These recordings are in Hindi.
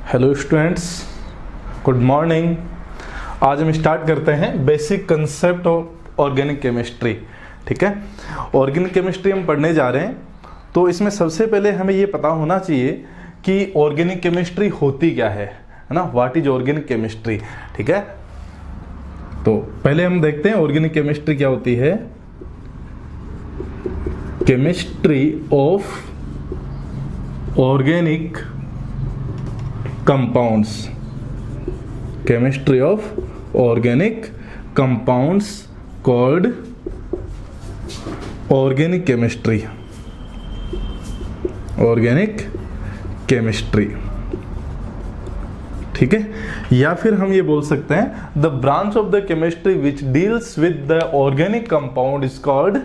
Hello students, good morning. आज हम स्टार्ट करते हैं basic concept of organic chemistry. ठीक है, ऑर्गेनिक केमिस्ट्री हम पढ़ने जा रहे हैं। तो इसमें सबसे पहले हमें ये पता होना चाहिए कि ऑर्गेनिक केमिस्ट्री होती क्या है ना, व्हाट इज ऑर्गेनिक केमिस्ट्री। ठीक है, तो पहले हम देखते हैं ऑर्गेनिक केमिस्ट्री क्या होती है। Chemistry of organic compounds, chemistry of organic compounds called organic chemistry, organic chemistry. ठीक है, या फिर हम ये बोल सकते हैं the branch of the chemistry which deals with the organic compound is called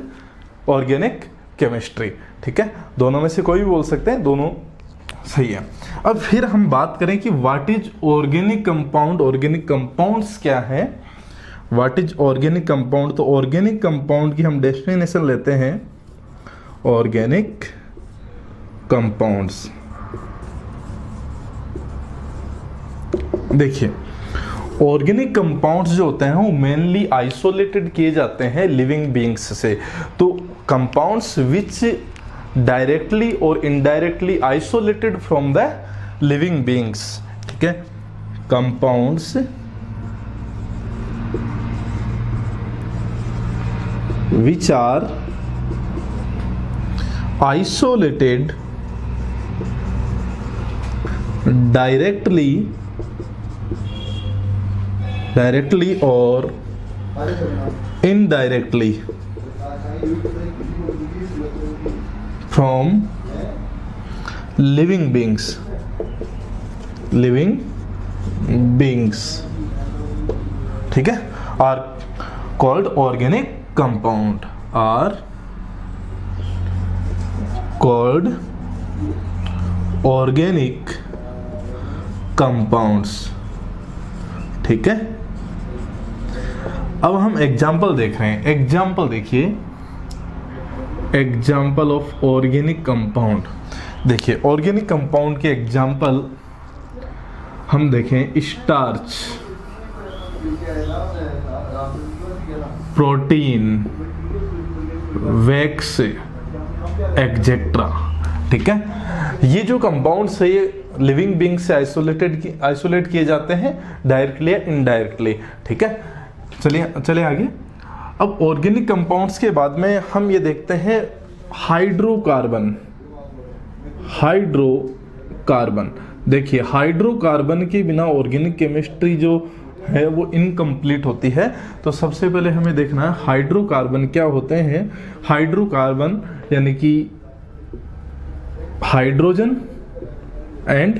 organic chemistry. ठीक है, दोनों में से कोई भी बोल सकते हैं, दोनों सही है। अब फिर हम बात करें कि what is organic compound, organic compounds क्या है, व्हाट इज ऑर्गेनिक कंपाउंड। तो ऑर्गेनिक कंपाउंड की हम डेफिनेशन लेते हैं, ऑर्गेनिक कंपाउंड्स। देखिए, ऑर्गेनिक कंपाउंड्स जो होते हैं वो मेनली आइसोलेटेड किए जाते हैं लिविंग बीइंग्स से। तो कंपाउंड्स विच डायरेक्टली और indirectly isolated from the living beings. ठीक है, compounds which are isolated directly और इनडायरेक्टली from living beings, ठीक है, are called organic compound, are called organic compounds। ठीक है, अब हम एग्जाम्पल देख रहे हैं। एग्जाम्पल देखिए, एग्जाम्पल ऑफ ऑर्गेनिक कंपाउंड। देखिए, ऑर्गेनिक कंपाउंड के एग्जाम्पल हम देखें, स्टार्च, प्रोटीन, वैक्स, एक्सेट्रा। ठीक है, ये जो कंपाउंड्स है ये लिविंग बीइंग से आइसोलेट किए जाते हैं डायरेक्टली या इनडायरेक्टली। ठीक है, चलिए आगे। अब ऑर्गेनिक कंपाउंड्स के बाद में हम ये देखते हैं हाइड्रोकार्बन। हाइड्रोकार्बन, देखिए, हाइड्रोकार्बन के बिना ऑर्गेनिक केमिस्ट्री जो है वो इनकम्प्लीट होती है। तो सबसे पहले हमें देखना है हाइड्रोकार्बन क्या होते हैं। हाइड्रोकार्बन यानी कि hydrogen and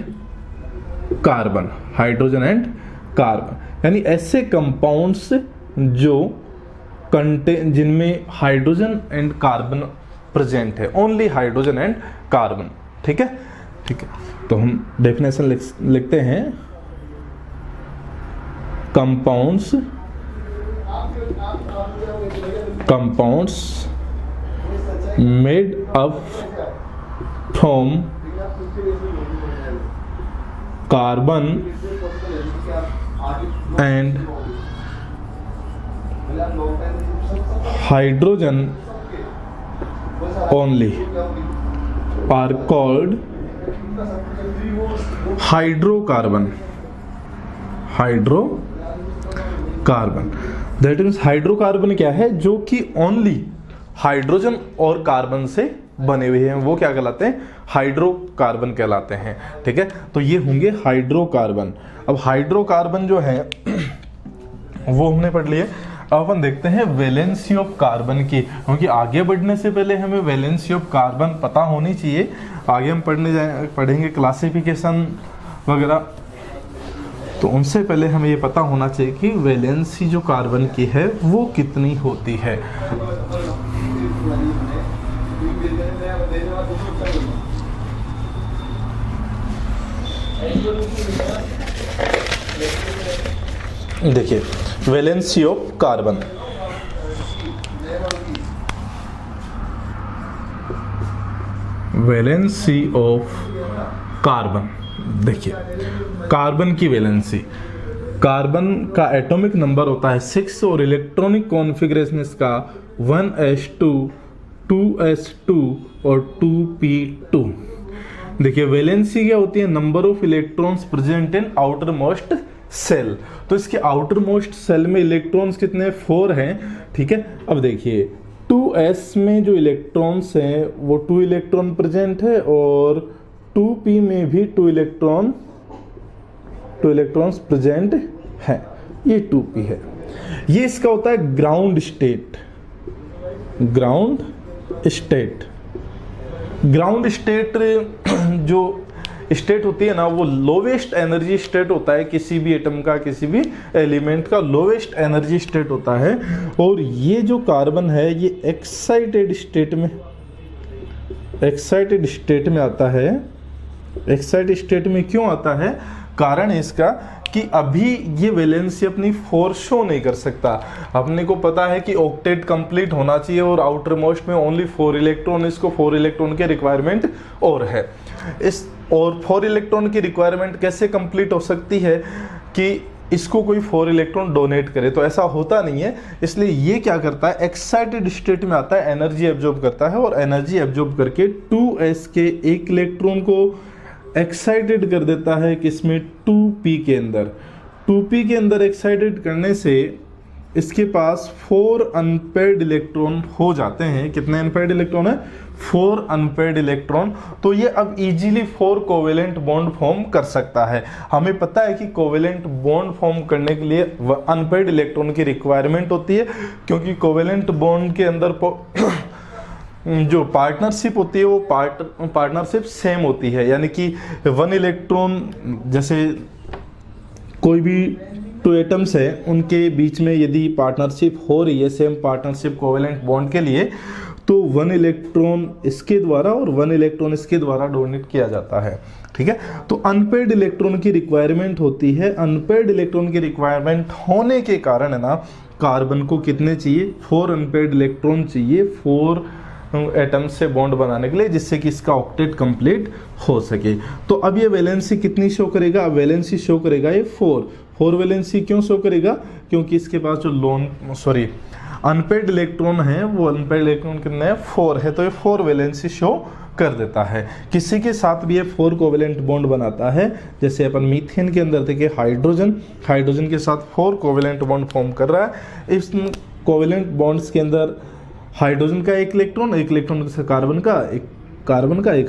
carbon, hydrogen and carbon यानी ऐसे कंपाउंड्स जो जिनमें हाइड्रोजन एंड कार्बन प्रेजेंट है, ओनली हाइड्रोजन एंड कार्बन। ठीक है, ठीक है, तो हम डेफिनेशन लिखते हैं, compounds made up from carbon and hydrogen only are called hydrocarbon. Hydrocarbon that means hydrocarbon क्या है, जो कि ओनली हाइड्रोजन और कार्बन से बने हुए हैं, वो क्या कहलाते हैं, हाइड्रोकार्बन कहलाते हैं। ठीक है, तो ये होंगे हाइड्रोकार्बन। अब हाइड्रोकार्बन जो है वो हमने पढ़ लिए। अब अपन देखते हैं वैलेंसी ऑफ कार्बन की, क्योंकि आगे बढ़ने से पहले हमें वैलेंसी ऑफ कार्बन पता होनी चाहिए। आगे हम पढ़ेंगे क्लासिफिकेशन वगैरह, तो उनसे पहले हमें ये पता होना चाहिए कि वैलेंसी जो कार्बन की है वो कितनी होती है। देखिए, valency of carbon, valency of carbon. देखिए कार्बन की वैलेंसी, कार्बन का एटॉमिक नंबर होता है 6 और इलेक्ट्रॉनिक कॉन्फ़िगरेशन इसका 1s2, 2s2 और 2p2। देखिए वैलेंसी क्या होती है, number of electrons present in outermost shell. तो इसके आउटर मोस्ट सेल में इलेक्ट्रॉन्स कितने, 4 हैं, ठीक है। अब देखिए 2s में जो इलेक्ट्रॉन्स हैं वो 2 इलेक्ट्रॉन प्रेजेंट है और 2p में भी 2 इलेक्ट्रॉन्स प्रेजेंट है, ये 2p है। ये इसका होता है ground state. Ground state, ground state जो स्टेट होती है ना, वो लोवेस्ट एनर्जी स्टेट होता है किसी भी एटम का, किसी भी एलिमेंट का लोवेस्ट एनर्जी स्टेट होता है। और ये जो कार्बन है ये एक्साइटेड स्टेट में आता है। एक्साइटेड स्टेट में क्यों आता है, कारण इसका कि अभी ये वैलेंसी अपनी 4 शो नहीं कर सकता। अपने को पता है कि ऑक्टेट कंप्लीट होना चाहिए और आउटर मोस्ट में ओनली 4 इलेक्ट्रॉन, इसको 4 इलेक्ट्रॉन की रिक्वायरमेंट और है। इस और 4 इलेक्ट्रॉन की रिक्वायरमेंट कैसे कंप्लीट हो सकती है कि इसको कोई 4 इलेक्ट्रॉन डोनेट करे, तो ऐसा होता नहीं है। इसलिए ये क्या करता है, एक्साइटेड स्टेट में आता है, एनर्जी एब्जॉर्ब करता है और एनर्जी एब्जॉर्ब करके 2s के एक इलेक्ट्रॉन को एक्साइटेड कर देता है किसमें, 2p के अंदर। 2p के अंदर एक्साइटेड करने से इसके पास 4 अनपेयर्ड इलेक्ट्रॉन हो जाते हैं। कितने अनपेयर्ड इलेक्ट्रॉन है, 4 अनपेयर्ड इलेक्ट्रॉन। तो ये अब इजीली 4 कोवेलेंट बॉन्ड फॉर्म कर सकता है। हमें पता है कि कोवेलेंट बॉन्ड फॉर्म करने के लिए अनपेयर्ड इलेक्ट्रॉन की रिक्वायरमेंट होती है, क्योंकि कोवेलेंट बॉन्ड के अंदर जो पार्टनरशिप होती है वो पार्टनरशिप सेम होती है, यानी कि 1 इलेक्ट्रॉन, जैसे कोई भी 2 एटम्स है उनके बीच में यदि पार्टनरशिप हो रही है, सेम पार्टनरशिप कोवेलेंट बॉन्ड के लिए, तो 1 इलेक्ट्रॉन इसके द्वारा और 1 इलेक्ट्रॉन इसके द्वारा डोनेट किया जाता है, ठीक है। तो अनपेयर्ड इलेक्ट्रॉन की रिक्वायरमेंट होती है। अनपेयर्ड इलेक्ट्रॉन की रिक्वायरमेंट होने के कारण है ना, कार्बन को कितने चाहिए, 4 अनपेयर्ड इलेक्ट्रॉन चाहिए 4 एटम से बॉन्ड बनाने के लिए, जिससे कि इसका ऑक्टेट कंप्लीट हो सके। तो अब ये वैलेंसी कितनी शो करेगा, अब वैलेंसी शो करेगा ये 4 वैलेंसी क्यों शो करेगा, क्योंकि इसके पास जो अनपेयर्ड इलेक्ट्रॉन है, वो अनपेयर्ड इलेक्ट्रॉन कितने हैं, 4 है, तो ये 4 वैलेंसी शो कर देता है। किसी के साथ भी ये 4 कोवेलेंट बॉन्ड बनाता है, जैसे अपन मीथेन के अंदर देखिए हाइड्रोजन के साथ 4 कोवेलेंट बॉन्ड फॉर्म कर रहा है। इस कोवेलेंट बॉन्ड्स के अंदर हाइड्रोजन का एक इलेक्ट्रॉन कार्बन का, एक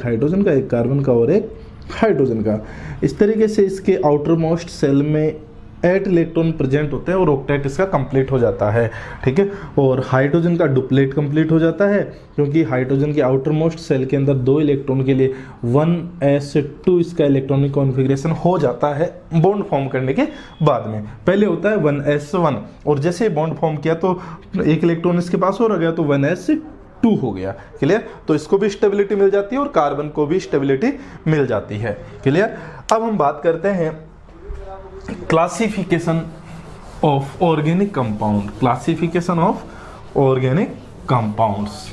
हाइड्रोजन का, एक कार्बन का और एक हाइड्रोजन का। इस तरीके से इसके आउटर मोस्ट सेल में 8 इलेक्ट्रॉन प्रेजेंट होते हैं और ऑक्टेट इसका कंप्लीट हो जाता है, ठीक है। और हाइड्रोजन का डुप्लेट कंप्लीट हो जाता है, क्योंकि हाइड्रोजन के आउटर मोस्ट सेल के अंदर 2 इलेक्ट्रॉन के लिए 1s2 इसका इलेक्ट्रॉनिक कॉन्फ़िगरेशन हो जाता है बॉन्ड फॉर्म करने के बाद में। पहले होता है 1s1 और जैसे बॉन्ड फॉर्म किया तो एक इलेक्ट्रॉन इसके पास और आ गया तो 1s2 हो गया, क्लियर। तो इसको भी स्टेबिलिटी मिल जाती है और कार्बन को भी स्टेबिलिटी मिल जाती है, क्लियर। अब हम बात करते हैं classification of organic compound, classification of organic compounds.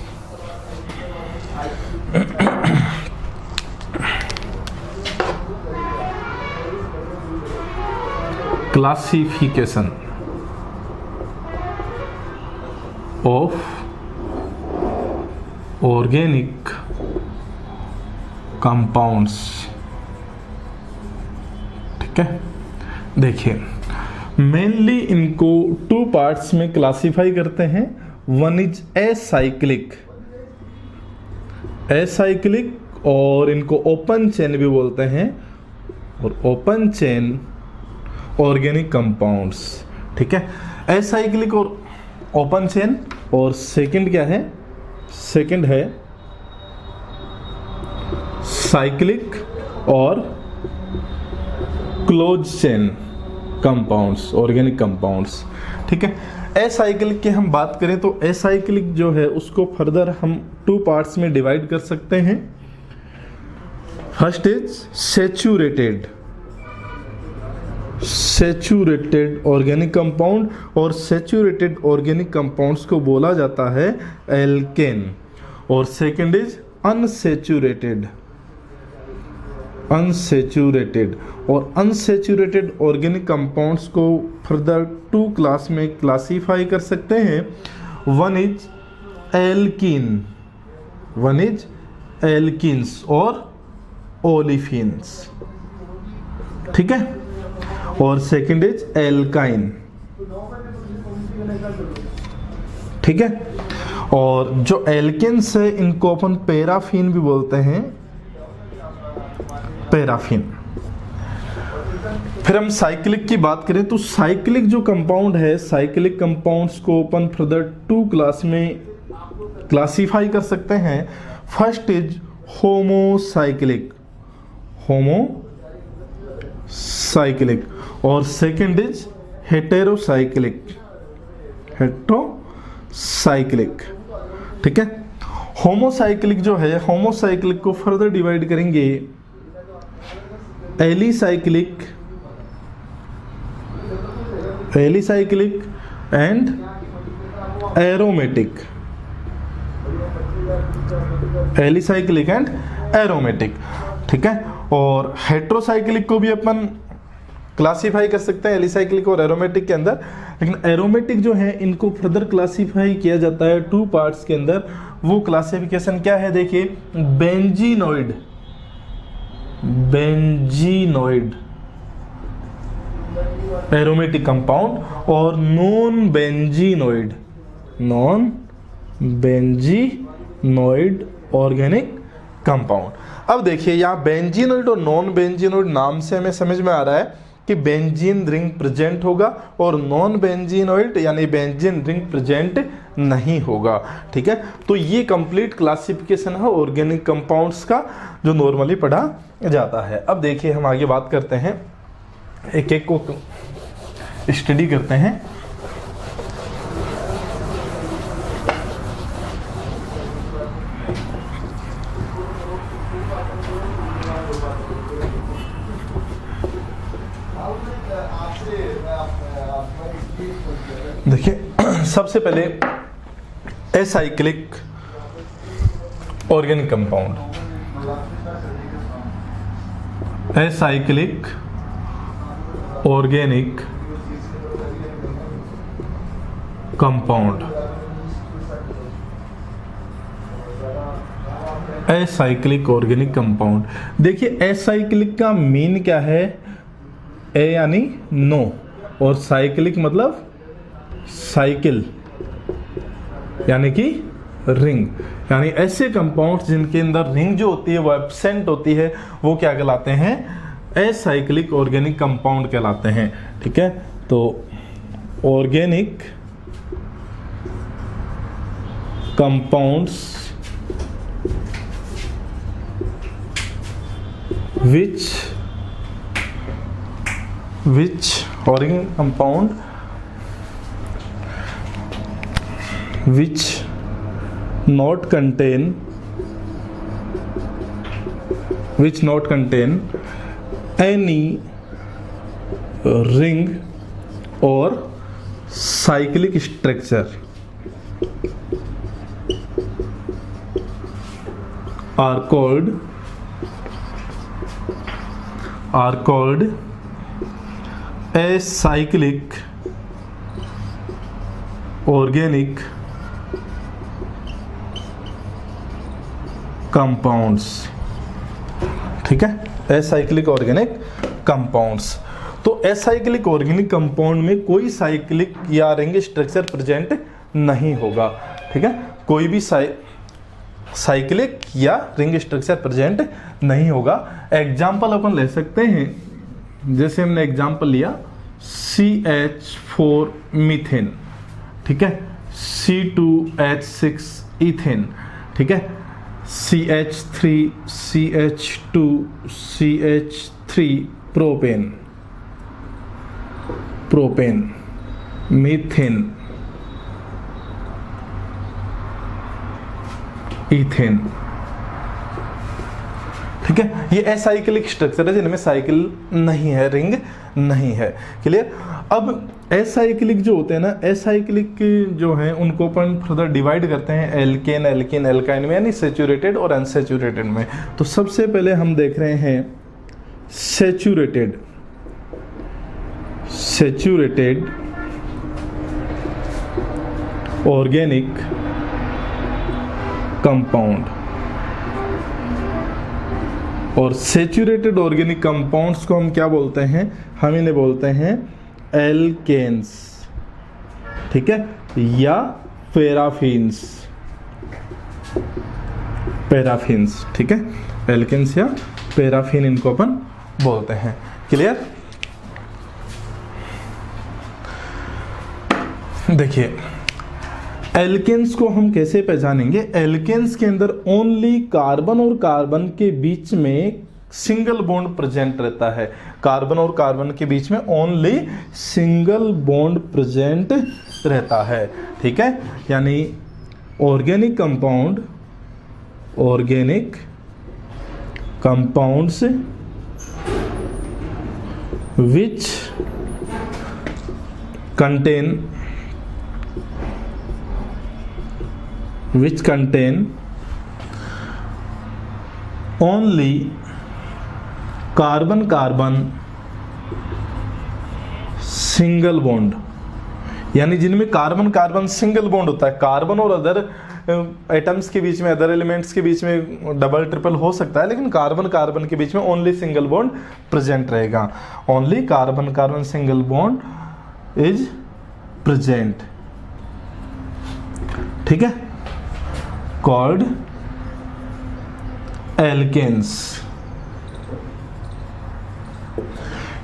Classification of organic compounds, ठीक है। देखिए मेनली इनको 2 पार्ट्स में क्लासिफाई करते हैं। वन इज एसाइक्लिक, और इनको ओपन चेन भी बोलते हैं, और ओपन चेन ऑर्गेनिक कंपाउंड्स, ठीक है। एसाइक्लिक और ओपन चेन, और सेकंड क्या है, सेकंड है साइक्लिक और close chain compounds, organic compounds, ठीक है। एसाइक्लिक की हम बात करें तो एसाइक्लिक जो है उसको फर्दर हम 2 पार्ट्स में डिवाइड कर सकते हैं। First is saturated organic compound, और सैचुरेटेड ऑर्गेनिक कंपाउंड्स को बोला जाता है एल्केन। और सेकंड इज अनसैचुरेटेड अनसेचुरेटेड। और अनसेचुरेटेड ऑर्गेनिक कंपाउंड्स को फर्दर 2 क्लास में क्लासीफाई कर सकते हैं। वन इज एल्कीन्स और ओलिफिन्स, ठीक है, और सेकंड इज एल्काइन, ठीक है। और जो एल्केन्स है इनको अपन पैराफिन भी बोलते हैं, पैराफिन। फिर हम साइक्लिक की बात करें तो साइक्लिक जो कंपाउंड है, साइक्लिक कंपाउंड्स को अपन फर्दर 2 क्लास में क्लासीफाई कर सकते हैं। फर्स्ट इज होमोसाइक्लिक और सेकंड इज हेटेरोसाइक्लिक, ठीक है। होमोसाइक्लिक जो है, होमोसाइक्लिक को फर्दर डिवाइड करेंगे alicyclic and aromatic, alicyclic and aromatic, ठीक है। और हेट्रोसाइक्लिक को भी अपन क्लासीफाई कर सकते हैं एलिसाइक्लिक और एरोमेटिक के अंदर, लेकिन एरोमेटिक जो है इनको फर्दर क्लासीफाई किया जाता है 2 पार्ट्स के अंदर। वो क्लासिफिकेशन क्या है, देखिए, बेंजीनोइड एरोमेटिक कंपाउंड और नॉन बेंजीनोइड ऑर्गेनिक कंपाउंड। अब देखिए यहाँ बेंजीनोइड और नॉन बेंजीनोइड नाम से हमें समझ में आ रहा है कि बेंजीन रिंग प्रेजेंट होगा और नॉन बेंजीनोइड यानी बेंजीन रिंग प्रेजेंट नहीं होगा, ठीक है। तो ये कंप्लीट क्लासिफिकेशन है ऑर्गेनिक कंपाउंड्स का जो नॉर्मली पढ़ा जाता है। अब देखिए हम आगे बात करते हैं, एक एक को स्टडी करते हैं। देखिए सबसे पहले acyclic organic compound, acyclic organic compound, acyclic organic compound. देखिए एसाइक्लिक का मीन क्या है, ए यानी नो और साइक्लिक मतलब साइकिल यानी कि रिंग, यानी ऐसे कंपाउंड्स जिनके अंदर रिंग जो होती है वो एब्सेंट होती है वो क्या कहलाते हैं, एसाइक्लिक ऑर्गेनिक कंपाउंड कहलाते हैं, ठीक है। तो organic compounds which organic compound which not contain any ring or cyclic structure are called acyclic organic compounds, ठीक है, एसाइक्लिक ऑर्गेनिक कंपाउंड्स। तो एसाइक्लिक ऑर्गेनिक कंपाउंड में कोई साइक्लिक या रिंग स्ट्रक्चर प्रेजेंट नहीं होगा, ठीक है, कोई भी साइक्लिक या रिंग स्ट्रक्चर प्रेजेंट नहीं होगा। एग्जाम्पल अपन ले सकते हैं, जैसे हमने एग्जाम्पल लिया CH4 मीथेन, ठीक है, C2H6 इथेन, ठीक है, CH3 CH2 CH3 propane methane ethane, ठीक है। ये एसाइक्लिक स्ट्रक्चर है जिनमें साइकिल नहीं है, रिंग नहीं है, क्लियर। अब एसाइक्लिक जो होते हैं ना, एसाइक्लिक जो हैं उनको अपन फर्दर डिवाइड करते हैं एल्केन एल्काइन में, यानी सेचुरेटेड और अनसेचुरेटेड में। तो सबसे पहले हम देख रहे हैं सैचुरेटेड ऑर्गेनिक कंपाउंड। और सैचुरेटेड ऑर्गेनिक कंपाउंड्स को हम क्या बोलते हैं? हम इन्हें बोलते हैं एल्केन्स, ठीक है, या पैराफिन्स, ठीक है, एल्केन्स या पैराफिन इनको अपन बोलते हैं। क्लियर? देखिए एल्केन्स को हम कैसे पहचानेंगे? एल्केन्स के अंदर ओनली कार्बन और कार्बन के बीच में सिंगल बॉन्ड प्रेजेंट रहता है। कार्बन और कार्बन के बीच में ओनली सिंगल बॉन्ड प्रेजेंट रहता है, ठीक है। यानी organic compounds which contain only carbon single bond, यानी जिनमें कार्बन कार्बन सिंगल बॉन्ड होता है। कार्बन और अदर एटम्स के बीच में, अदर एलिमेंट्स के बीच में डबल ट्रिपल हो सकता है, लेकिन कार्बन कार्बन के बीच में ओनली सिंगल बॉन्ड प्रेजेंट रहेगा। Only carbon carbon single bond is present, ठीक है, कॉल्ड एल्केन्स।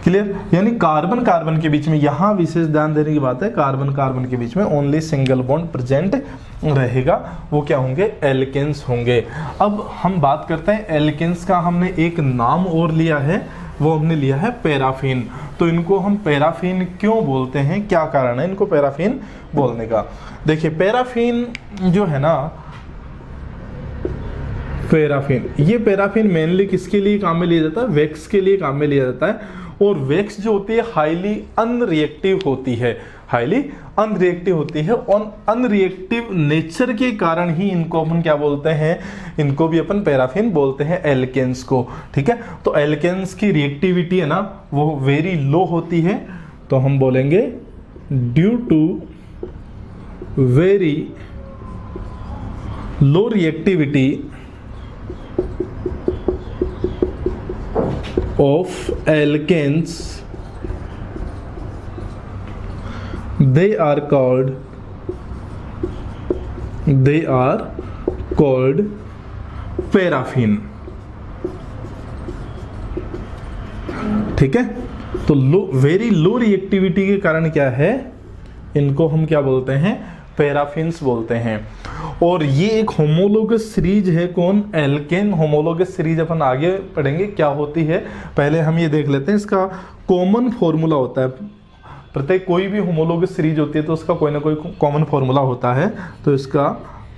क्लियर? यानी कार्बन कार्बन के बीच में, यहां विशेष ध्यान देने की बात है, कार्बन कार्बन के बीच में ओनली सिंगल बॉन्ड प्रेजेंट रहेगा, वो क्या होंगे? एल्केन्स होंगे। अब हम बात करते हैं एल्केन्स का। हमने एक नाम और लिया है, वो हमने लिया है पैराफिन। तो इनको हम पैराफिन क्यों बोलते हैं, क्या कारण है इनको पैराफिन बोलने का? देखिए पैराफिन जो है ना, ये पैराफिन मेनली किसके लिए काम में लिया जाता है? वैक्स के लिए काम में लिया जाता है। और वैक्स जो होती है हाईली अनरिएक्टिव होती है, और अनरिएक्टिव नेचर के कारण ही इनको अपन क्या बोलते हैं? इनको भी अपन पैराफिन बोलते हैं, एल्केन्स को, ठीक है। तो एल्केन्स की रिएक्टिविटी है ना, वो वेरी लो होती है, तो हम बोलेंगे due to very low reactivity of alkanes, they are called paraffin, ठीक है। तो वेरी लो रिएक्टिविटी के कारण क्या है, इनको हम क्या बोलते हैं? पैराफिन्स बोलते हैं। और ये एक होमोलोगस सीरीज है, कौन? एल्केन होमोलोगस सीरीज अपन आगे पढ़ेंगे क्या होती है। पहले हम ये देख लेते हैं, इसका कॉमन फॉर्मूला होता है। प्रत्येक कोई भी होमोलोगस सीरीज होती है तो उसका कोई ना कोई कॉमन फॉर्मूला होता है। तो इसका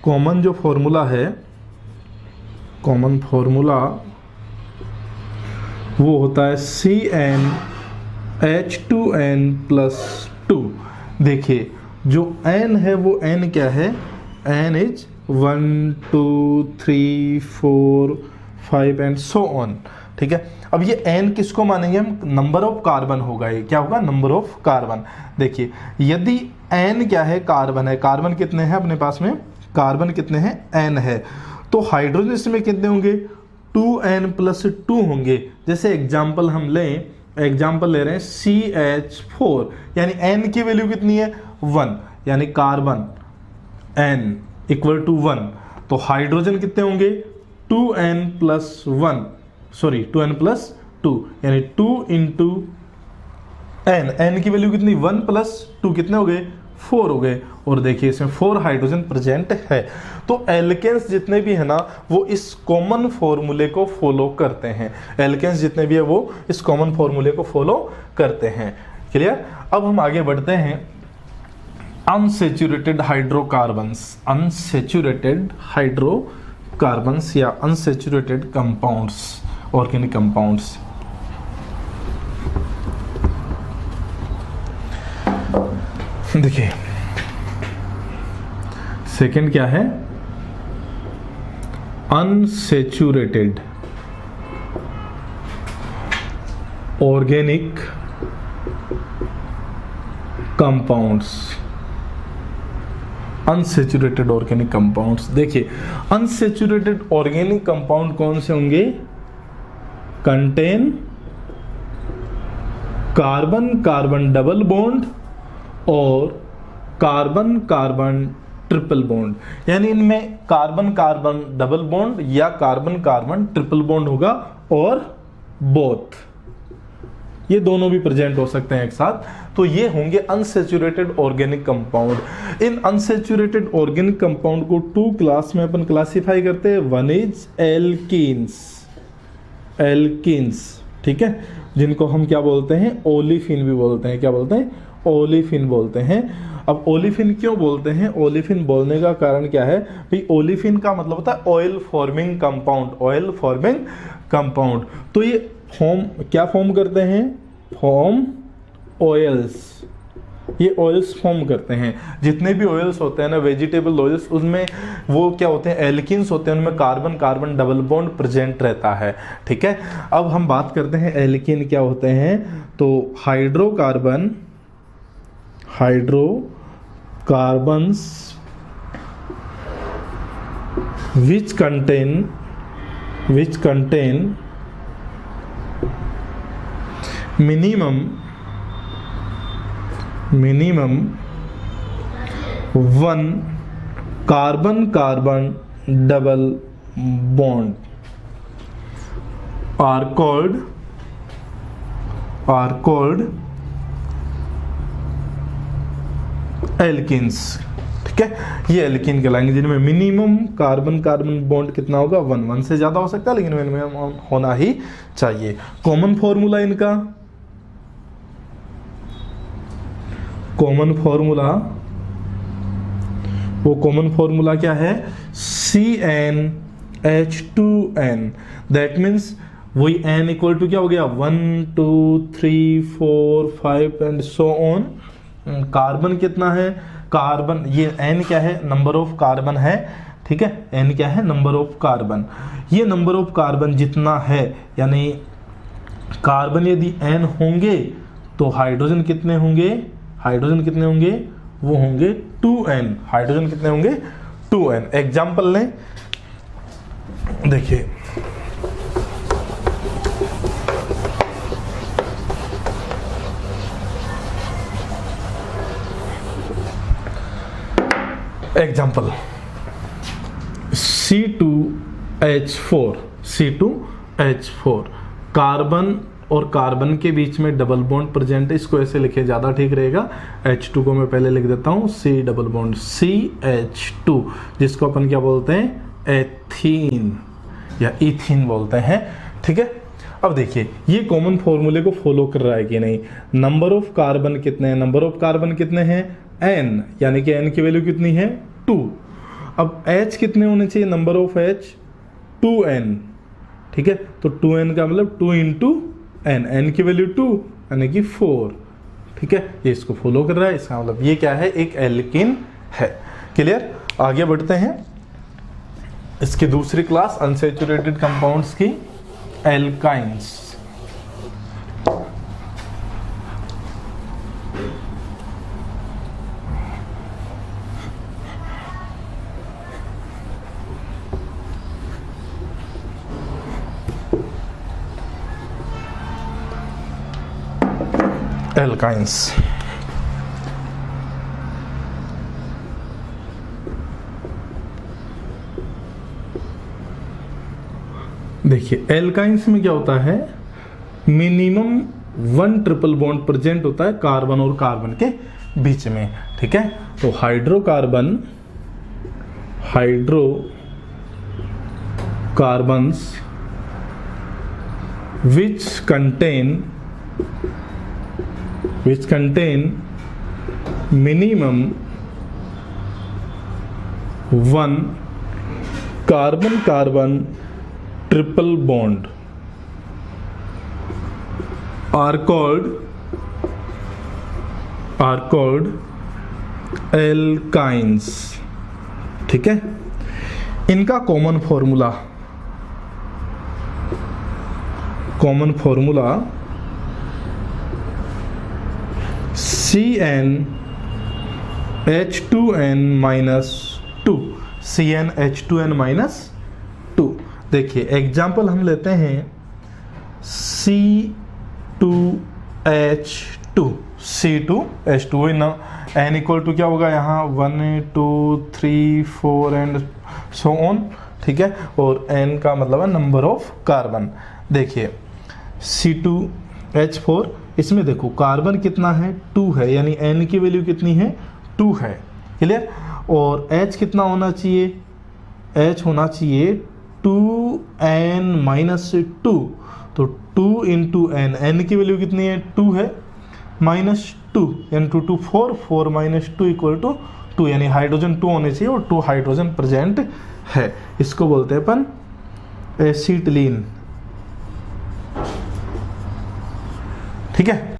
कॉमन जो फॉर्मूला है, कॉमन फॉर्मूला वो होता है CnH2n+2। देखिए जो n है वो n क्या है? n is 1 2 3 4 5 and so on, ठीक है। अब ये n किसको मानेंगे हम? नंबर ऑफ कार्बन होगा, ये क्या होगा? Number of carbon. देखिए यदि n क्या है? कार्बन है। कार्बन कितने हैं अपने पास में? कार्बन कितने हैं? n है। तो हाइड्रोजन इसमें कितने होंगे? 2n+2 होंगे। जैसे एग्जाम्पल हम लें, एग्जाम्पल ले रहे हैं CH4, यानी n की वैल्यू कितनी है? 1, यानी कार्बन n इक्वल टू 1। तो हाइड्रोजन कितने होंगे? 2n+1, सॉरी 2n+2, यानी 2 इंटू n की वैल्यू कितनी? 1+2 कितने हो गए? 4 हो गए। और देखिए इसमें 4 हाइड्रोजन प्रेजेंट है। तो एल्केन्स जितने भी है ना, वो इस कॉमन फॉर्मूले को फॉलो करते हैं। एल्केन्स जितने भी है वो इस कॉमन फॉर्मूले को फॉलो करते हैं। क्लियर? अब हम आगे बढ़ते हैं। अनसैचुरेटेड हाइड्रोकार्बन्स या अनसैचुरेटेड कंपाउंड्स, ऑर्गेनिक कंपाउंड्स। देखिए सेकंड क्या है? Organic compounds, unsaturated organic compounds. देखिए अनसेचुरेटेड ऑर्गेनिक कंपाउंड कौन से होंगे? Contain carbon carbon double bond और कार्बन कार्बन ट्रिपल बॉन्ड, यानी इनमें कार्बन कार्बन डबल बॉन्ड या कार्बन कार्बन ट्रिपल बॉन्ड होगा और बोथ, ये दोनों भी प्रेजेंट हो सकते हैं एक साथ। तो ये होंगे अनसेचुरेटेड ऑर्गेनिक कंपाउंड। इन अनसेचुरेटेड ऑर्गेनिक कंपाउंड को 2 क्लास में अपन क्लासिफाई करते हैं। वन इज एल्कीन्स, एल्कीन्स, ठीक है, जिनको हम क्या बोलते हैं? ओलिफिन भी बोलते हैं। क्या बोलते हैं? ओलिफिन बोलते हैं। अब ओलिफिन क्यों बोलते हैं? ओलिफिन बोलने का कारण क्या है भाई? ओलिफिन का मतलब होता है oil forming compound, oil forming compound. तो ये फॉर्म क्या फॉर्म करते हैं? फॉर्म ऑयल्स, ये ऑयल्स फॉर्म करते हैं। जितने भी ऑयल्स होते हैं ना, वेजिटेबल ऑयल्स, उसमें वो क्या होते हैं? एल्किन्स होते हैं, उनमें carbon carbon double bond present रहता है, ठीक है। अब हम बात करते हैं एल्किन क्या होते हैं। तो hydrocarbon, hydrocarbons which contain minimum 1 carbon carbon double bond are called alkenes, ठीक है। ये एल्किन कहलाएंगे जिनमें मिनिमम कार्बन कार्बन बॉन्ड कितना होगा? 1 से ज्यादा हो सकता है, लेकिन मिनिमम होना ही चाहिए। कॉमन फॉर्मूला इनका, कॉमन फॉर्मूला, वो कॉमन फॉर्मूला क्या है? CnH2n। दैट मीन्स वही n इक्वल टू क्या हो गया? 1 2 3 4 5 एंड सो ऑन। कार्बन कितना है? कार्बन, ये n क्या है? नंबर ऑफ कार्बन है, ठीक है। n क्या है? Number of carbon. ये नंबर ऑफ कार्बन जितना है, यानी कार्बन यदि n होंगे तो हाइड्रोजन कितने होंगे? हाइड्रोजन कितने होंगे? वो होंगे 2n। हाइड्रोजन कितने होंगे? 2n। एग्जाम्पल लें, देखिए एग्जाम्पल C2H4 कार्बन और कार्बन के बीच में डबल बॉन्ड प्रेजेंट है। इसको ऐसे लिखे ज़्यादा ठीक रहेगा। H2 को मैं पहले लिख देता हूँ C डबल बॉन्ड CH2, जिसको अपन क्या बोलते हैं? एथीन या इथीन बोलते हैं, ठीक है। अब देखिए ये कॉमन फॉर्मूले को फॉलो कर रहा है कि नहीं। नंबर ऑफ कार्बन कितने हैं? नंबर ऑफ कार्बन कितने हैं? n, यानी कि n की वैल्यू कितनी है? 2। अब h कितने होने चाहिए? नंबर ऑफ h 2n, ठीक है। तो 2n का मतलब 2 इंटू n, n की वैल्यू 2 यानी कि 4, ठीक है। ये इसको फॉलो कर रहा है, इसका मतलब ये क्या है? एक एल्किन है। क्लियर? आगे बढ़ते हैं। इसकी दूसरी क्लास अनसैचुरेटेड कंपाउंड्स की, एल्काइंस। एल्काइंस देखिए एल्काइंस में क्या होता है? मिनिमम 1 ट्रिपल बॉन्ड प्रेजेंट होता है कार्बन और कार्बन के बीच में, ठीक है। तो hydrocarbon, hydrocarbons which contain minimum 1 carbon carbon triple bond are called alkynes, ठीक है। इनका common formula CnH2n minus 2, CnH2n minus 2। देखिए एग्जाम्पल हम लेते हैं C2H2 ना, n इक्वल टू क्या होगा यहाँ 1 2 3 4 एंड सो ऑन, ठीक है। और n का मतलब है नंबर ऑफ कार्बन। देखिए C2H4, इसमें देखो कार्बन कितना है 2 है, यानी n की वैल्यू कितनी है 2 है, क्लियर। और H कितना होना चाहिए, H होना चाहिए 2n माइनस 2, तो 2 इंटू n की वैल्यू कितनी है 2 है, minus 2 into 2 4, 4 minus 2 equal to 2, यानी हाइड्रोजन 2 होने चाहिए और 2 हाइड्रोजन प्रेजेंट है। इसको बोलते हैं अपन एसिटिलीन, ठीक है।